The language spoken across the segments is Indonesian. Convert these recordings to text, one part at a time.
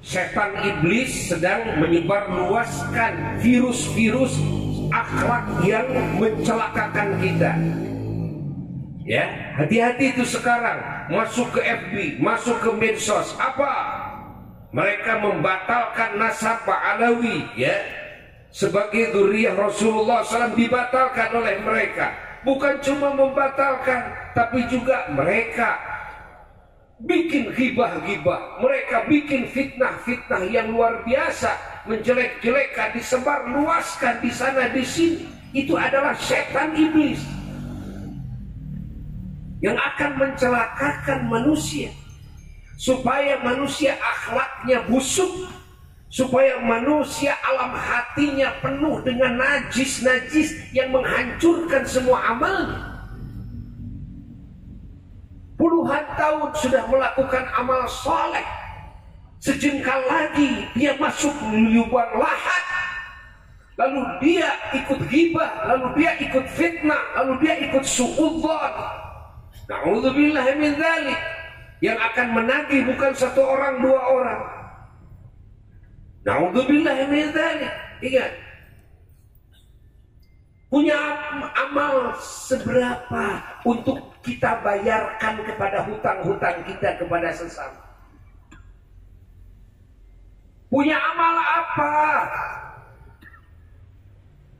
Setan iblis sedang menyebarluaskan virus-virus akhlak yang mencelakakan kita. Ya, hati-hati itu sekarang. Masuk ke FB, masuk ke medsos, apa? Mereka membatalkan nasab Alawi, ya, sebagai dzurriyyah Rasulullah SAW dibatalkan oleh mereka. Bukan cuma membatalkan, tapi juga mereka bikin ghibah-ghibah, mereka bikin fitnah-fitnah yang luar biasa, menjelek-jelekan, disebar luaskan di sana di sini. Itu adalah setan iblis yang akan mencelakakan manusia, supaya manusia akhlaknya busuk, supaya manusia alam hatinya penuh dengan najis-najis yang menghancurkan semua amalnya. Puluhan tahun sudah melakukan amal soleh, sejengkal lagi dia masuk lubang lahat, lalu dia ikut ghibah, lalu dia ikut fitnah, lalu dia ikut suudzon. Na'udzubillah min dzalik. Yang akan menagih bukan satu orang, dua orang. Na'udzubillah min dzalik. Ingat, punya amal seberapa untuk kita bayarkan kepada hutang-hutang kita kepada sesama? Punya amal apa?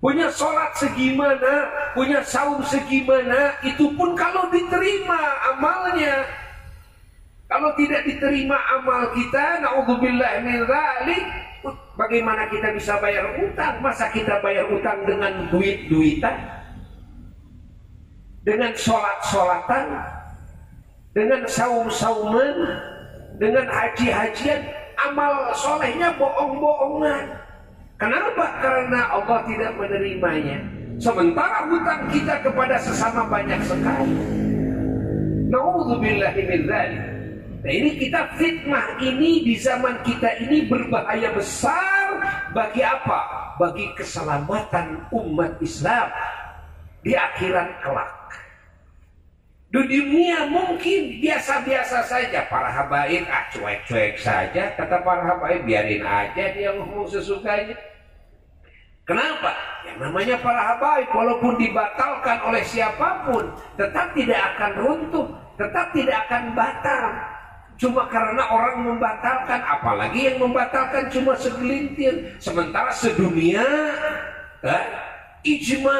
Punya sholat segimana, punya saum segimana, itu pun kalau diterima amalnya. Kalau tidak diterima amal kita, na'udzubillah min dzalik, bagaimana kita bisa bayar utang? Masa kita bayar utang dengan duit-duitan? Dengan sholat-sholatan? Dengan saum-sauman? Dengan haji-hajian? Amal solehnya bohong-bohongan. Kenapa? Karena Allah tidak menerimanya. Sementara hutang kita kepada sesama banyak sekali. Na'udzubillahi min dzalik. Nah, ini kita fitnah ini di zaman kita ini berbahaya besar. Bagi apa? Bagi keselamatan umat Islam di akhirat kelak. Di dunia mungkin biasa-biasa saja, para habaib cuek-cuek saja. Kata para habaib, biarin aja dia ngomong sesukanya. Kenapa? Yang namanya para habaib walaupun dibatalkan oleh siapapun, tetap tidak akan runtuh, tetap tidak akan batal. Cuma karena orang membatalkan, apalagi yang membatalkan cuma segelintir, sementara sedunia ijma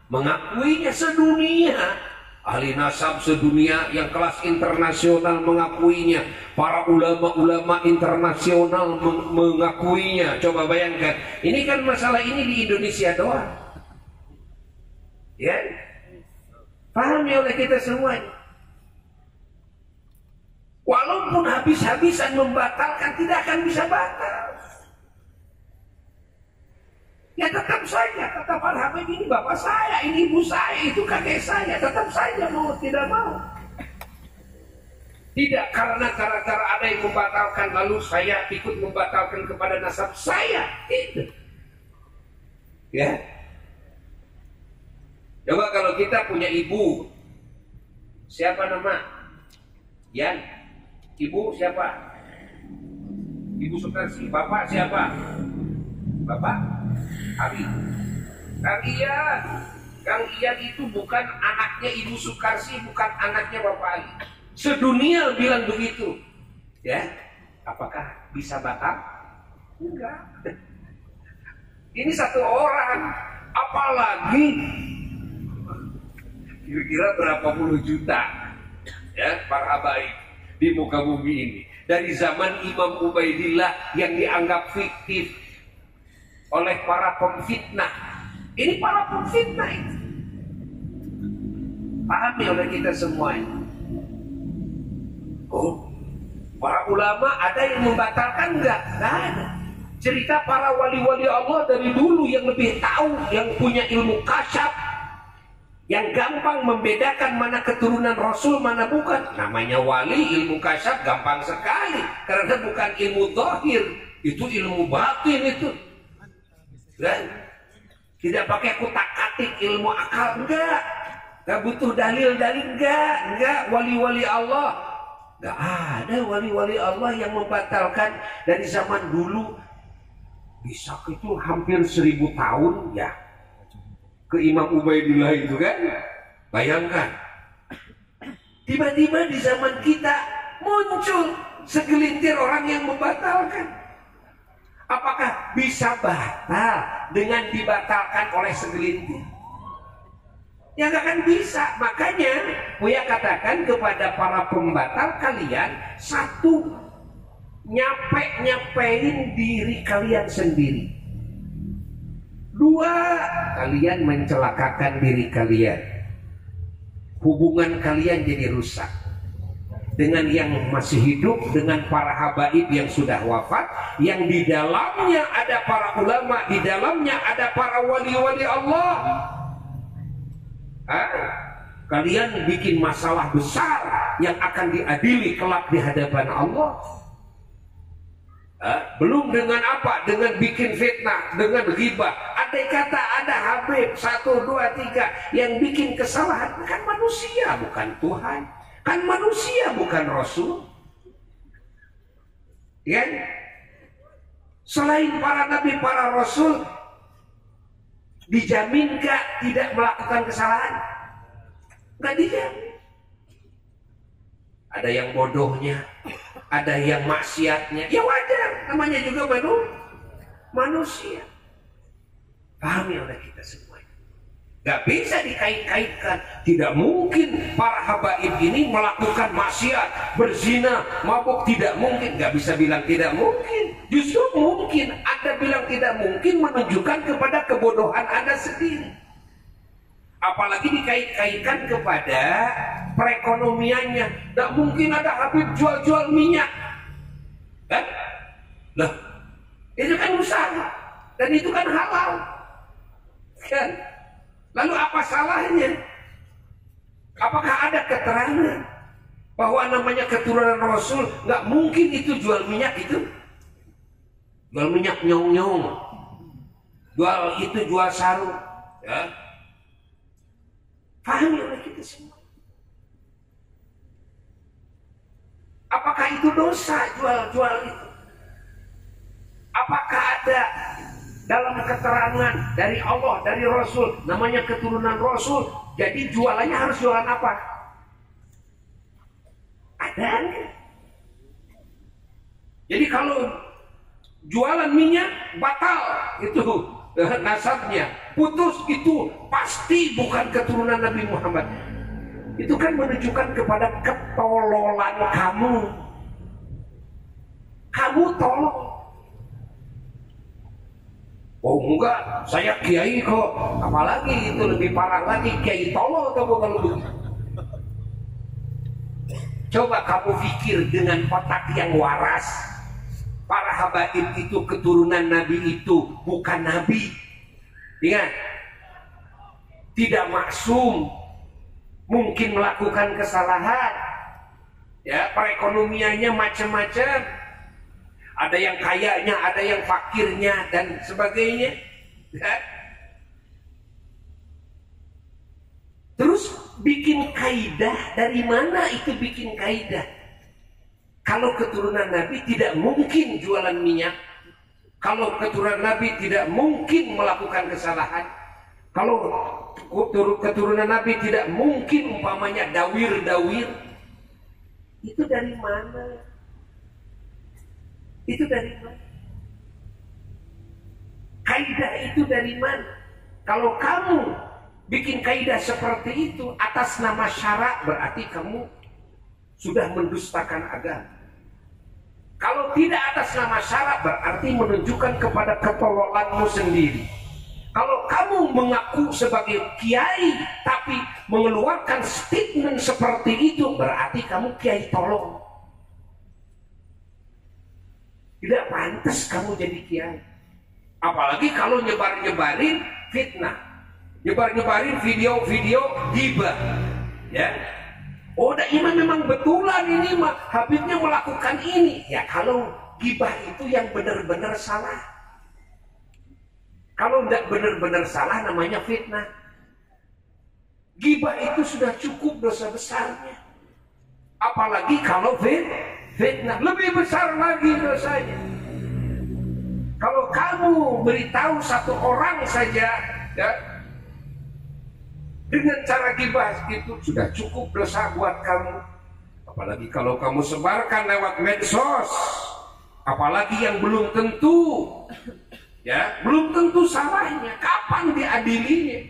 mengakuinya sedunia. Ahli nasab sedunia yang kelas internasional mengakuinya, para ulama-ulama internasional mengakuinya. Coba bayangkan, ini kan masalah ini di Indonesia doang, ya, pahami oleh kita semuanya. Walaupun habis-habisan membatalkan, tidak akan bisa batal. Ya tetap saja, kata para habaib, ini bapak saya, ini ibu saya, itu kakek saya, tetap saja mau tidak mau. Tidak karena cara-cara ada yang membatalkan lalu saya ikut membatalkan kepada nasab saya, tidak. Ya. Coba kalau kita punya ibu, siapa nama? Yan. Ibu siapa? Ibu Sukarsi. Bapak siapa? Bapak Abi. Kang Iyan. Kang Iyan itu bukan anaknya Ibu Sukarsi, bukan anaknya Bapak Ali. Sedunia bilang begitu. Ya, apakah bisa batal? Enggak. Ini satu orang, apalagi kira-kira berapa puluh juta, ya, para habaib di muka bumi ini. Dari zaman Imam Ubaidillah yang dianggap fiktif oleh para pemfitnah. Ini para pemfitnah itu. Pahami oleh kita semuanya. Oh, para ulama ada yang membatalkan enggak? Enggak ada. Cerita para wali-wali Allah dari dulu yang lebih tahu, yang punya ilmu kasyaf, yang gampang membedakan mana keturunan Rasul, mana bukan. Namanya wali, ilmu kasyaf gampang sekali. Karena bukan ilmu zahir, itu ilmu batin itu. Dan tidak pakai kutak-katik ilmu akal, enggak butuh dalil-dalil, enggak wali-wali Allah Gak ada wali-wali Allah yang membatalkan dari zaman dulu. Bisa itu hampir 1000 tahun ya. Ke Imam Ubaidillah itu kan. Bayangkan. Tiba-tiba di zaman kita muncul segelintir orang yang membatalkan. Apakah bisa batal dengan dibatalkan oleh segelintir? Ya nggak akan bisa. Makanya Buya katakan kepada para pembatal, kalian satu, nyapein diri kalian sendiri. Dua, kalian mencelakakan diri kalian. Hubungan kalian jadi rusak dengan yang masih hidup, dengan para habaib yang sudah wafat, yang di dalamnya ada para ulama, di dalamnya ada para wali-wali Allah. Kalian bikin masalah besar yang akan diadili kelak di hadapan Allah. Belum dengan apa? Dengan bikin fitnah, dengan ghibah. Andai kata ada Habib 1, 2, 3 yang bikin kesalahan, kan manusia bukan Tuhan, kan manusia bukan Rasul. Ya? Selain para nabi, para rasul, dijamin gak tidak melakukan kesalahan? Gak dijamin. Ada yang bodohnya, ada yang maksiatnya, ya wajar, namanya juga manusia. Pahami oleh kita semua. Gak bisa dikait-kaitkan. Tidak mungkin para habaib ini melakukan maksiat, berzina, mabuk, tidak mungkin. Gak bisa bilang tidak mungkin. Justru mungkin. Anda bilang tidak mungkin menunjukkan kepada kebodohan Anda sendiri. Apalagi dikait-kaitkan kepada perekonomiannya. Gak mungkin ada Habib jual-jual minyak, kan? Lah, itu kan usaha dan itu kan halal, kan? Lalu apa salahnya? Apakah ada keterangan bahwa namanya keturunan Rasul nggak mungkin itu jual minyak itu? Jual minyak nyong-nyong, jual itu, jual sarung, ya? Pahami oleh kita semua. Apakah itu dosa jual-jual itu? Apakah ada dalam keterangan dari Allah, dari Rasul, namanya keturunan Rasul, jadi jualannya harus jualan apa? Ada enggak? Jadi kalau jualan minyak batal, itu nasabnya putus, itu pasti bukan keturunan Nabi Muhammad. Itu kan menunjukkan kepada ketololan kamu. Kamu tolong. Oh enggak, saya kiai kok. Apalagi itu lebih parah lagi, kiai tolol kamu kalau begitu. Coba kamu pikir dengan otak yang waras. Para habaib itu keturunan Nabi itu bukan Nabi. Ingat, tidak maksum, mungkin melakukan kesalahan. Ya, perekonomiannya macam-macam. Ada yang kayanya, ada yang fakirnya, dan sebagainya. Ya. Terus bikin kaidah, dari mana itu bikin kaidah? Kalau keturunan Nabi tidak mungkin jualan minyak. Kalau keturunan Nabi tidak mungkin melakukan kesalahan. Kalau keturunan Nabi tidak mungkin umpamanya dawir-dawir. Itu dari mana? Itu dari mana? Kaidah itu dari mana? Kalau kamu bikin kaidah seperti itu atas nama syarak, berarti kamu sudah mendustakan agama. Kalau tidak atas nama syarak, berarti menunjukkan kepada ketololanmu sendiri. Kalau kamu mengaku sebagai kiai tapi mengeluarkan statement seperti itu, berarti kamu kiai tolong. Tidak pantas kamu jadi kiai. Apalagi kalau nyebarin fitnah, nyebarin video-video ghibah, ya. Oh, ini memang betulan ini mah Habibnya melakukan ini. Ya kalau ghibah itu yang benar-benar salah. Kalau tidak benar-benar salah namanya fitnah. Ghibah itu sudah cukup dosa besarnya. Apalagi kalau fitnah, lebih besar lagi dosanya. Kalau kamu beritahu satu orang saja, ya, dengan cara gibah itu sudah cukup dosa buat kamu. Apalagi kalau kamu sebarkan lewat medsos, apalagi yang belum tentu, ya, belum tentu salahnya. Kapan diadilinya?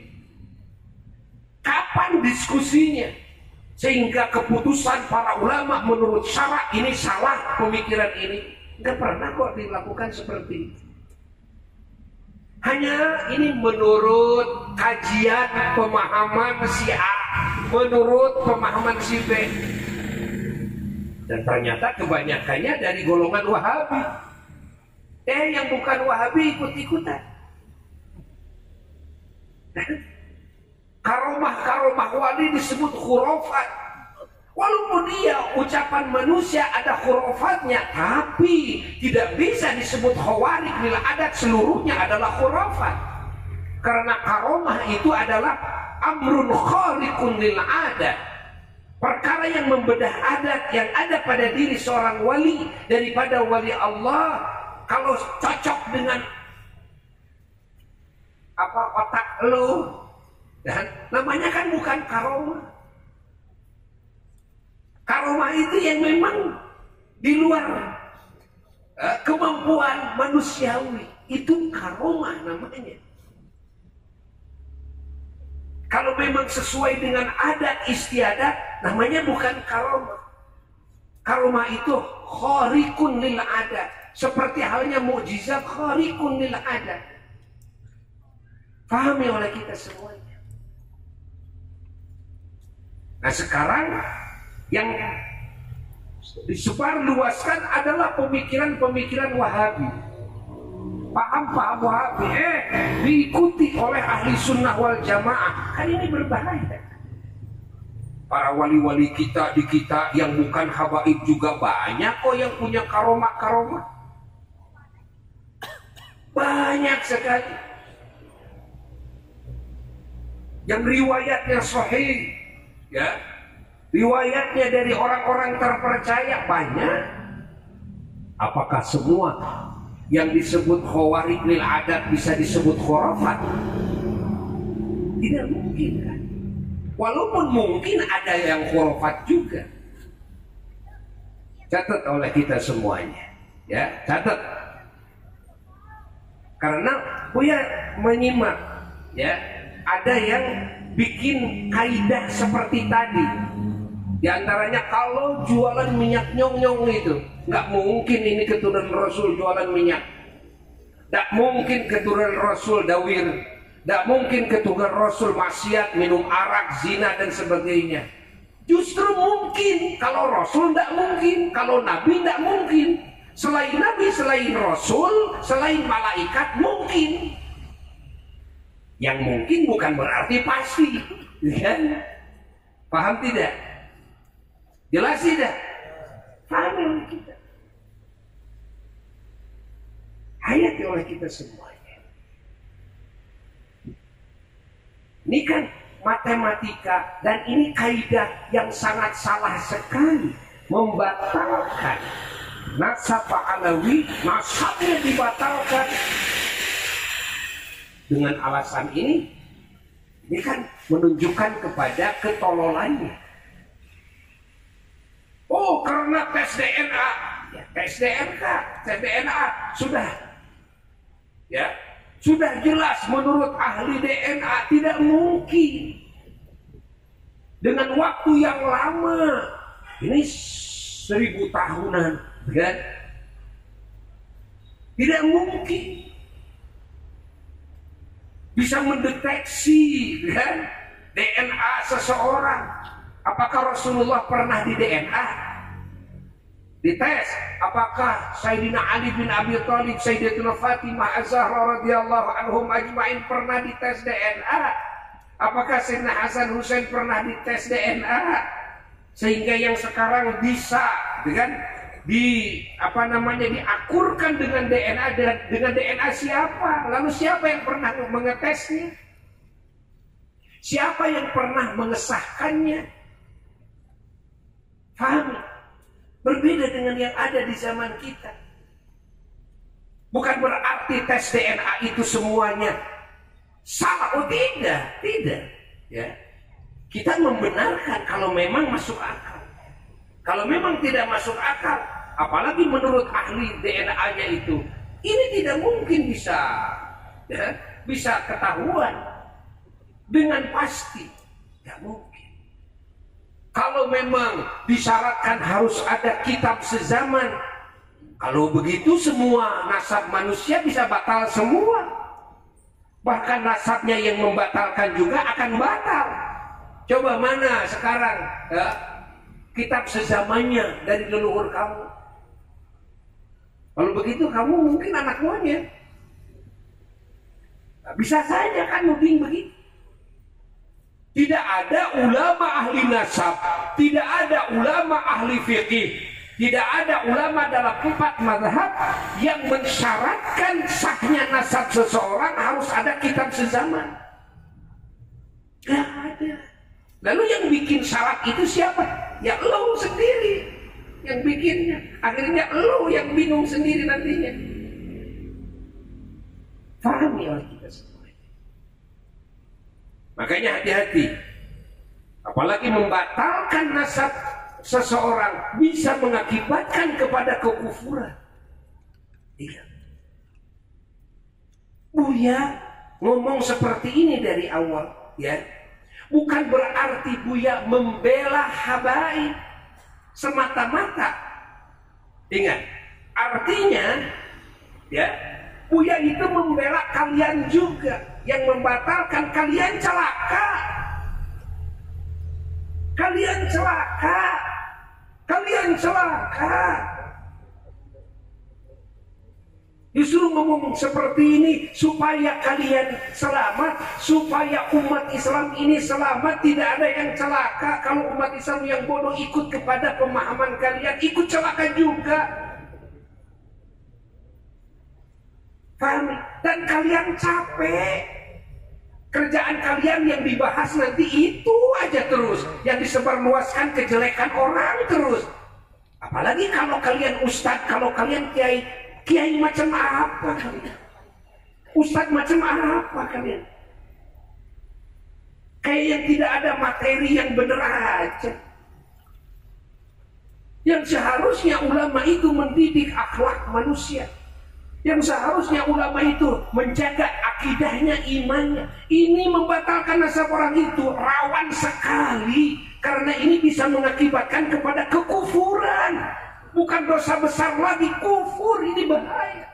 Kapan diskusinya? Sehingga keputusan para ulama menurut syara ini salah, pemikiran ini nggak pernah kok dilakukan seperti itu. Hanya ini menurut kajian pemahaman si A, menurut pemahaman si B. Dan ternyata kebanyakannya dari golongan Wahabi. Yang bukan Wahabi ikut-ikutan. Karomah wali disebut khurafat. Walaupun dia ucapan manusia ada khurafatnya, tapi tidak bisa disebut khawarik bila adat seluruhnya adalah khurafat. Karena karomah itu adalah amrun khariqun lil adat. Perkara yang membedah adat yang ada pada diri seorang wali daripada wali Allah, kalau cocok dengan otak lo, dan namanya kan bukan karomah. Karomah itu yang memang di luar kemampuan manusiawi. Itu karomah namanya. Kalau memang sesuai dengan adat istiadat, namanya bukan karomah. Karomah itu khariqun lil adat. Seperti halnya mukjizat khariqun lil adat. Pahami oleh kita semuanya. Nah sekarang yang disebarluaskan adalah pemikiran-pemikiran Wahabi. Paham-paham Wahabi diikuti oleh ahli sunnah wal jamaah. Kan ini berbahaya. Para wali-wali kita di kita yang bukan habaib juga banyak kok yang punya karomah-karomah. Banyak sekali. Yang riwayatnya sahih, ya. Riwayatnya dari orang-orang terpercaya banyak. Apakah semua yang disebut khawarik lil adat bisa disebut khurafat? Tidak mungkin kan? Walaupun mungkin ada yang khurafat juga. Catat oleh kita semuanya, ya, catat. Karena Buya menyimak, ya, ada yang bikin kaidah seperti tadi. Di antaranya kalau jualan minyak nyong-nyong itu nggak mungkin ini keturunan Rasul jualan minyak, nggak mungkin keturunan Rasul dawir, nggak mungkin keturunan Rasul maksiat, minum arak, zina dan sebagainya. Justru mungkin kalau Rasul nggak mungkin, kalau Nabi nggak mungkin, selain Nabi, selain Rasul, selain malaikat mungkin. Yang mungkin bukan berarti pasti, kan? Paham tidak? Jelas tidak? Paham oleh kita. Hayati oleh kita semuanya. Ini kan matematika dan ini kaidah yang sangat salah sekali, membatalkan nasab Alawi, nasabnya dibatalkan. Dengan alasan ini kan menunjukkan kepada ketololannya. Oh, karena tes DNA, ya, tes DNA sudah, ya, sudah jelas menurut ahli DNA tidak mungkin dengan waktu yang lama, ini 1000 tahunan, kan? Tidak mungkin bisa mendeteksi, kan, DNA seseorang. Apakah Rasulullah pernah di DNA? Dites. Apakah Sayyidina Ali bin Abi Thalib, Sayyidatuna Fatimah Az-Zahra radhiyallahu anhum ajma'in pernah dites DNA? Apakah Sayyidina Hasan Husain pernah dites DNA? Sehingga yang sekarang bisa, kan, diakurkan dengan DNA, dengan DNA siapa? Lalu siapa yang pernah mengetesnya? Siapa yang pernah mengesahkannya? Paham? Berbeda dengan yang ada di zaman kita. Bukan berarti tes DNA itu semuanya salah. Oh tidak, tidak. Ya, kita membenarkan kalau memang masuk akal. Kalau memang tidak masuk akal, apalagi menurut ahli DNA-nya itu, ini tidak mungkin bisa ketahuan dengan pasti. Tidak mungkin. Kalau memang disyaratkan harus ada kitab sezaman, kalau begitu semua nasab manusia bisa batal semua. Bahkan nasabnya yang membatalkan juga akan batal. Coba mana sekarang kitab sezamannya dari leluhur kamu? Kalau begitu kamu mungkin anak monyet. Bisa saja kan mungkin begitu. Tidak ada ulama ahli nasab, tidak ada ulama ahli fikih, tidak ada ulama dalam 4 mazhab yang mensyaratkan sahnya nasab seseorang harus ada kitab sezaman. Tidak ada. Lalu yang bikin syarat itu siapa? Ya lo sendiri yang bikinnya. Akhirnya lo yang bingung sendiri nantinya. Pahami oleh kita semua. Makanya hati-hati. Apalagi membatalkan nasab seseorang bisa mengakibatkan kepada kekufuran. Iya. Buya ngomong seperti ini dari awal, ya. Bukan berarti Buya membela habaib semata-mata. Ingat, artinya ya, Buya itu membela kalian juga. Yang membatalkan kalian celaka. Kalian celaka. Kalian celaka. Justru ngomong seperti ini supaya kalian selamat, supaya umat Islam ini selamat, tidak ada yang celaka. Kalau umat Islam yang bodoh ikut kepada pemahaman kalian, ikut celaka juga. Paham? Dan kalian capek. Kerjaan kalian yang dibahas nanti itu aja terus, yang disebarluaskan kejelekan orang terus. Apalagi kalau kalian ustadz, kalau kalian kiai macam apa kalian? Ustadz macam apa kalian? Kayak yang tidak ada materi yang benar aja. Yang seharusnya ulama itu mendidik akhlak manusia. Yang seharusnya ulama itu menjaga akidahnya, imannya. Ini membatalkan nasab orang itu rawan sekali. Karena ini bisa mengakibatkan kepada kekufuran. Bukan dosa besar lagi, kufur, ini bahaya.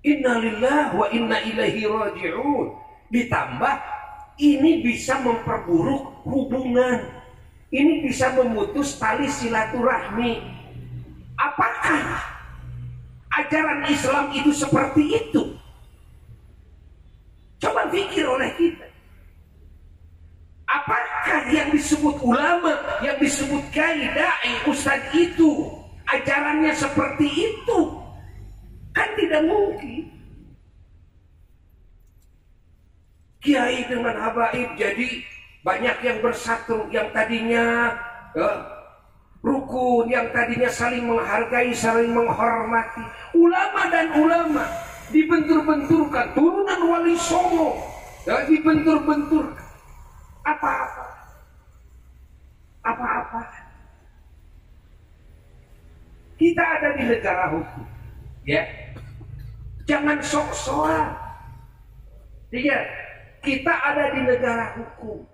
Innalillahi wa inna ilaihi raji'un. Ditambah, ini bisa memperburuk hubungan. Ini bisa memutus tali silaturahmi. Apakah ajaran Islam itu seperti itu? Coba pikir oleh kita. Apakah yang disebut ulama, yang disebut kiai, dai, ustadz itu ajarannya seperti itu? Kan tidak mungkin. Kiai dengan habaib jadi banyak yang bersatu, yang tadinya rukun, yang tadinya saling menghargai, saling menghormati. Ulama dan ulama dibentur-benturkan, turunan Wali Songo dibentur-benturkan. Apa-apa. Kita ada di negara hukum, ya. Jangan sok-sokan. Tiga, kita ada di negara hukum.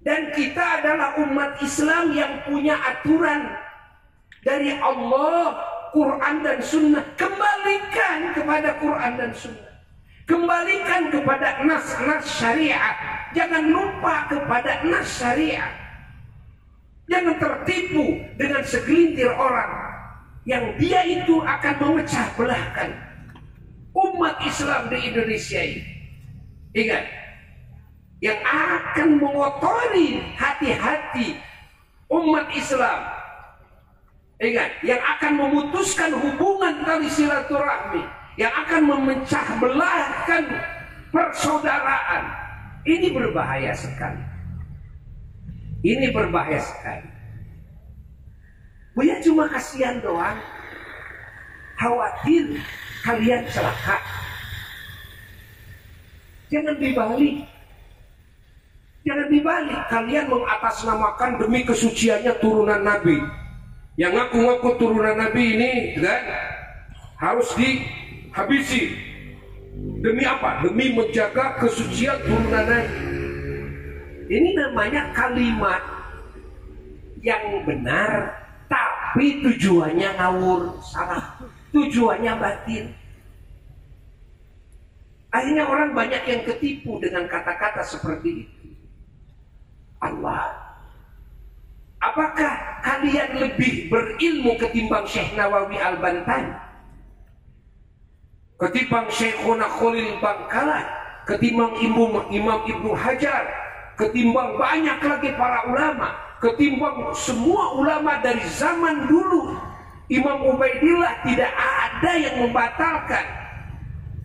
Dan kita adalah umat Islam yang punya aturan dari Allah, Quran dan Sunnah. Kembalikan kepada Quran dan Sunnah. Kembalikan kepada nas-nas syariat. Jangan lupa kepada nas syariat. Jangan tertipu dengan segelintir orang yang dia itu akan memecah belahkan umat Islam di Indonesia ini. Ingat, yang akan mengotori hati-hati umat Islam. Ingat, yang akan memutuskan hubungan tali silaturahmi, yang akan memecah belahkan persaudaraan. Ini berbahaya sekali. Ini berbahaya sekali. Buya cuma kasihan doang, khawatir kalian celaka. Jangan dibalik. Jangan dibalik. Kalian mengatasnamakan demi kesuciannya turunan Nabi. Yang ngaku-ngaku turunan Nabi ini kan harus dihabisi. Demi apa? Demi menjaga kesucian turunan Nabi. Ini namanya kalimat yang benar, tapi tujuannya ngawur, salah. Tujuannya batin. Akhirnya orang banyak yang ketipu dengan kata-kata seperti itu. Allah, apakah kalian lebih berilmu ketimbang Syekh Nawawi Al-Bantani, ketimbang Syekhuna Khalil Bangkalan, ketimbang Imam Ibnu Hajar, ketimbang banyak lagi para ulama, ketimbang semua ulama dari zaman dulu? Imam Ubaidillah tidak ada yang membatalkan.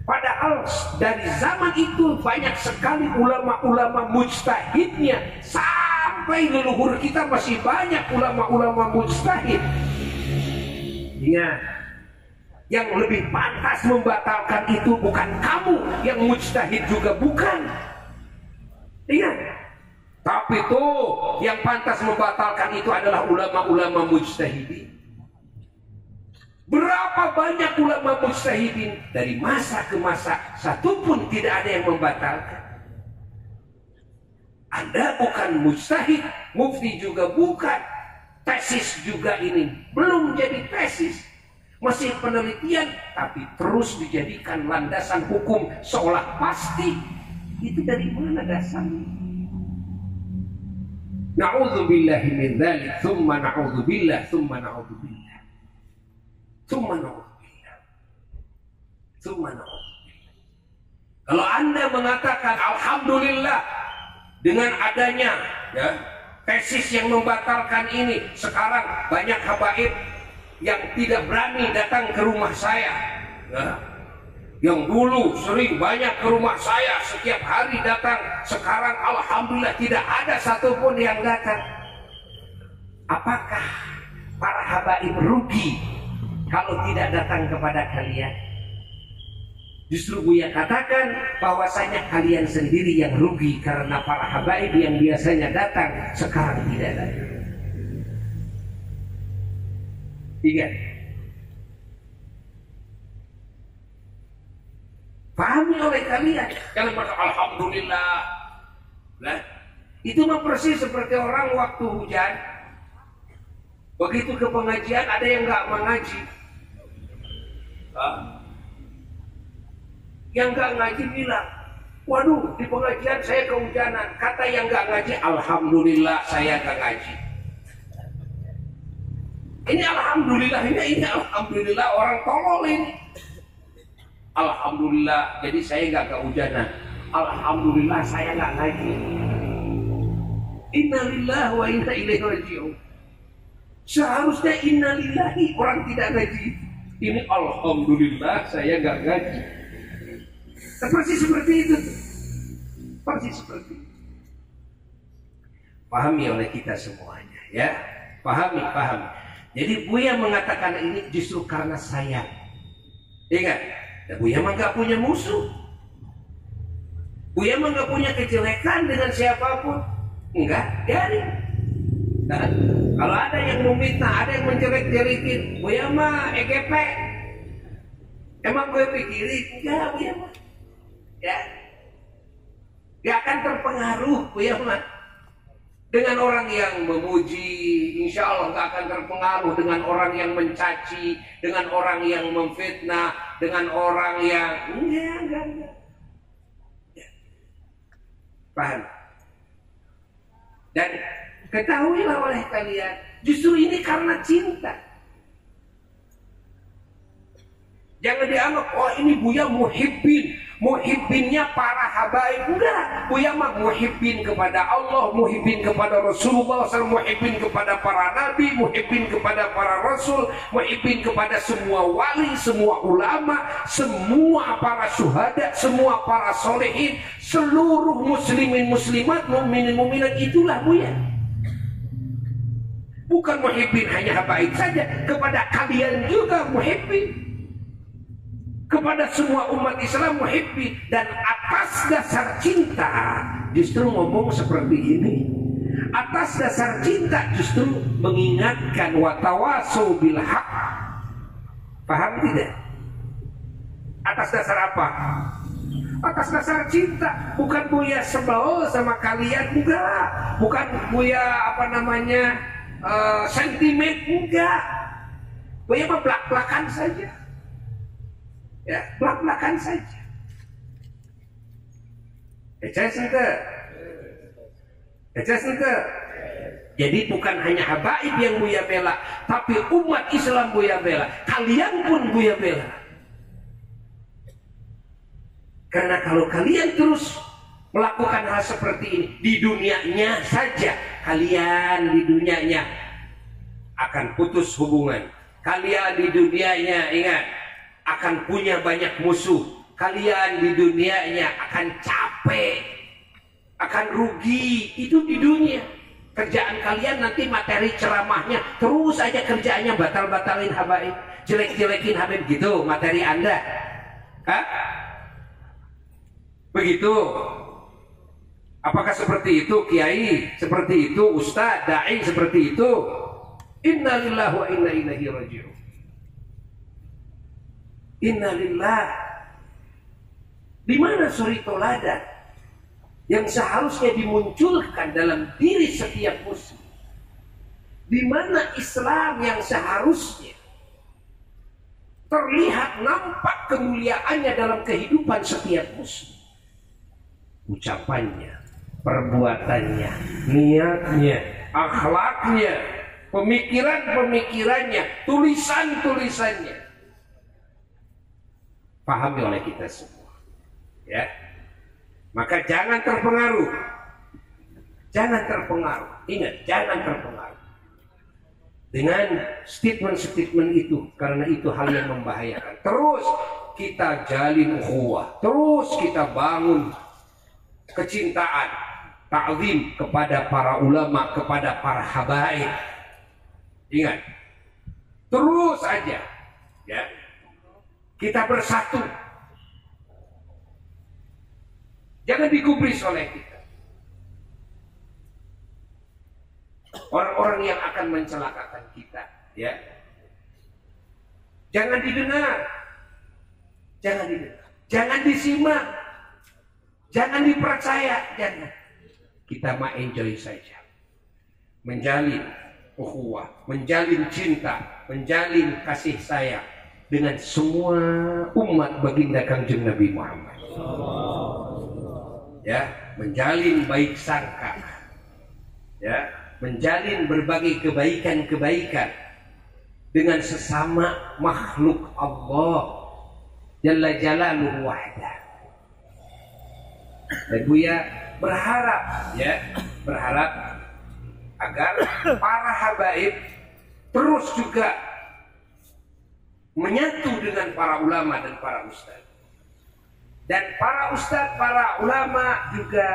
Padahal dari zaman itu banyak sekali ulama-ulama mujtahidnya. Sampai leluhur kita masih banyak ulama-ulama mujtahid. Ingat, yang lebih pantas membatalkan itu bukan kamu, yang mujtahid juga bukan. Ingat, tapi tuh yang pantas membatalkan itu adalah ulama-ulama mujtahidin. Berapa banyak ulama mujtahidin dari masa ke masa, satu pun tidak ada yang membatalkan. Anda bukan mujtahid, mufti juga bukan, tesis juga ini belum jadi tesis, masih penelitian, tapi terus dijadikan landasan hukum seolah pasti. Itu dari mana dasarnya? Na'udzubillahi min dzalik, tsumma na'udzubillah, tsumma na'udzubillah. Kalau Anda mengatakan alhamdulillah dengan adanya tesis yang membatalkan ini, sekarang banyak habaib yang tidak berani datang ke rumah saya. Yang dulu sering banyak ke rumah saya, setiap hari datang, sekarang alhamdulillah tidak ada satupun yang datang. Apakah para habaib rugi kalau tidak datang kepada kalian? Justru Buya katakan bahwasanya kalian sendiri yang rugi, karena para habaib yang biasanya datang sekarang tidak datang. Ingat, pahami oleh kalian. Jangan berkata alhamdulillah. Nah, itu mah persis seperti orang waktu hujan. Begitu ke pengajian ada yang nggak mengaji. Yang nggak ngaji bilang, waduh di pengajian saya kehujanan. Kata yang nggak ngaji, alhamdulillah saya nggak ngaji. Ini alhamdulillah, ini alhamdulillah orang tolol ini. Alhamdulillah, jadi saya nggak kehujanan. Alhamdulillah saya nggak ngaji. Innalillahi wa inna ilaihi raji'un. Seharusnya innalillahi orang tidak ngaji. Ini alhamdulillah saya nggak ngaji. Persis seperti itu. Persis seperti itu. Pahami oleh kita semuanya, ya. Pahami. Jadi Buya mengatakan ini justru karena sayang. Ingat, Buya mah nggak punya musuh. Buya mah nggak punya kejelekan dengan siapapun. Enggak, biarin. Nah, kalau ada yang memfitnah, ada yang menjelek-jelekin, Buya mah EGP. Emang gue pikirin? Enggak, Buya mah. Ya, gak akan terpengaruh Buya mah dengan orang yang memuji. Insya Allah gak akan terpengaruh dengan orang yang mencaci, dengan orang yang memfitnah, dengan orang yang enggak. Ya. Paham? Dan ketahuilah oleh kalian, justru ini karena cinta. Jangan dianggap, oh ini Buya muhibbinnya para habaib. Enggak, Buya mah muhibbin kepada Allah, muhibbin kepada Rasulullah SAW, muhibbin kepada para nabi, muhibbin kepada para rasul, muhibbin kepada semua wali, semua ulama, semua para syuhada, semua para solehin, seluruh muslimin muslimat, mukminin mukminat. Itulah Buya. Bukan muhibbin hanya habaib saja, kepada kalian juga muhibbin, kepada semua umat Islam muhibbin. Dan atas dasar cinta justru ngomong seperti ini. Atas dasar cinta justru mengingatkan watawasau bil haq. Paham tidak? Atas dasar apa? Atas dasar cinta. Bukan Buya sebel sama kalian, enggak. Bukan Buya sentimen, enggak. Buya mah belak-belakan saja. Ya, belak-belakan saja. Jadi bukan hanya habaib yang Buya bela, tapi umat Islam Buya bela. Kalian pun Buya bela. Karena kalau kalian terus melakukan hal seperti ini di dunianya saja, kalian di dunianya akan putus hubungan. Kalian di dunianya, ingat, akan punya banyak musuh. Kalian di dunianya akan capek, akan rugi. Itu di dunia. Kerjaan kalian nanti materi ceramahnya terus aja kerjaannya batal-batalin habaib, jelek-jelekin habib, gitu materi Anda. Hah? Begitu. Apakah seperti itu kiai? Seperti itu ustaz, dai seperti itu? Innalillahi wa inna ilaihi raji'un. Innalillah. Di mana suri toladan yang seharusnya dimunculkan dalam diri setiap muslim? Di mana Islam yang seharusnya terlihat nampak kemuliaannya dalam kehidupan setiap muslim? Ucapannya, perbuatannya, niatnya, akhlaknya, pemikiran-pemikirannya, tulisan-tulisannya pahami oleh kita semua, ya. Maka jangan terpengaruh, ingat, jangan terpengaruh dengan statement-statement itu, karena itu hal yang membahayakan. Terus kita jalin ukhuwah, terus kita bangun kecintaan, ta'zim kepada para ulama, kepada para habaib. Ingat, terus aja, ya, kita bersatu. Jangan digubris oleh kita orang-orang yang akan mencelakakan kita, ya. Jangan didengar, jangan disimak, jangan dipercaya, jangan. Kita mah enjoy saja, menjalin ukhuwah, menjalin cinta, menjalin kasih sayang dengan semua umat baginda Kangjeng Nabi Muhammad. Ya, menjalin baik sangka, ya, menjalin berbagai kebaikan-kebaikan dengan sesama makhluk Allah Jalla Jalaluhu wahdah. Dan Buya berharap agar para habaib terus juga menyatu dengan para ulama dan para ustaz. Dan para ustaz, para ulama juga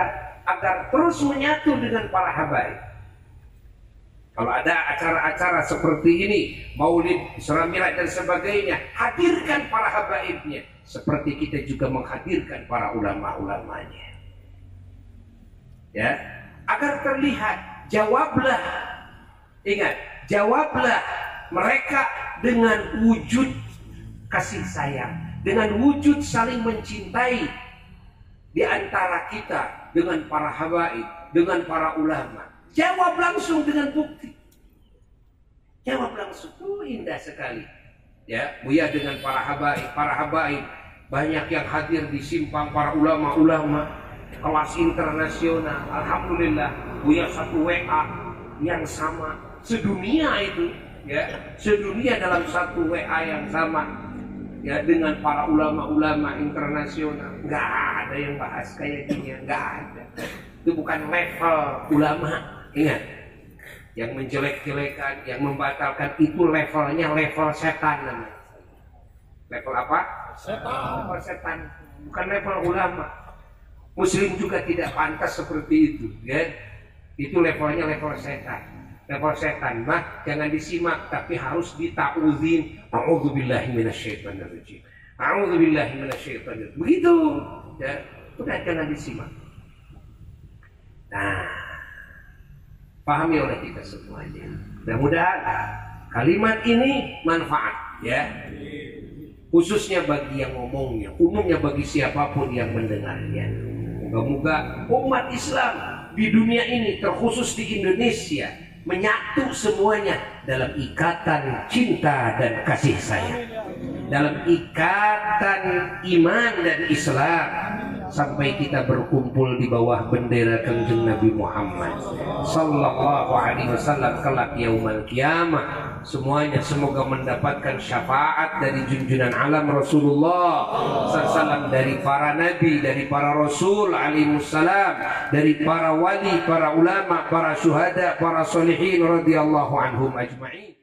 agar terus menyatu dengan para habaib. Kalau ada acara-acara seperti ini, maulid, Isra Mi'raj dan sebagainya, hadirkan para habaibnya. Seperti kita juga menghadirkan para ulama-ulamanya. Ya, agar terlihat, jawablah. Ingat, jawablah mereka dengan wujud kasih sayang, dengan wujud saling mencintai di antara kita dengan para habaib, dengan para ulama. Jawab langsung dengan bukti. Jawab langsung. Indah sekali. Ya, Buya dengan para habaib banyak yang hadir di simpang para ulama-ulama kelas internasional. Alhamdulillah, Buya satu WA yang sama sedunia itu, ya, sedunia dalam satu WA yang sama. Ya, dengan para ulama-ulama internasional. Nggak ada yang bahas kayak gini, nggak ada. Itu bukan level ulama. Ingat, yang menjelek-jelekan, yang membatalkan, itu levelnya level setan namanya. Level apa? Setan. Level setan, bukan level ulama. Muslim juga tidak pantas seperti itu, ya. Itu levelnya level setan. level setan mah jangan disimak, tapi harus dita'udzin. A'udzubillahi minasyaitonirrajim. A'udzubillahi minasyaitonirrajim. Begitu. Ya, udah jangan disimak. Nah, pahami oleh kita semuanya. Mudah-mudahan kalimat ini manfaat ya. Khususnya bagi yang ngomongnya, umumnya bagi siapapun yang mendengarnya. Moga-moga umat Islam di dunia ini, terkhusus di Indonesia, menyatu semuanya dalam ikatan cinta dan kasih sayang, dalam ikatan iman dan Islam, sampai kita berkumpul di bawah bendera Kanjeng Nabi Muhammad sallallahu alaihi wasallam kelak yaumul kiamah. Semuanya semoga mendapatkan syafaat dari junjungan alam Rasulullah sallallahu, dari para nabi, dari para rasul alaihi wassalam, dari para wali, para ulama, para syuhada, para sholihin radhiyallahu anhum ajma'in.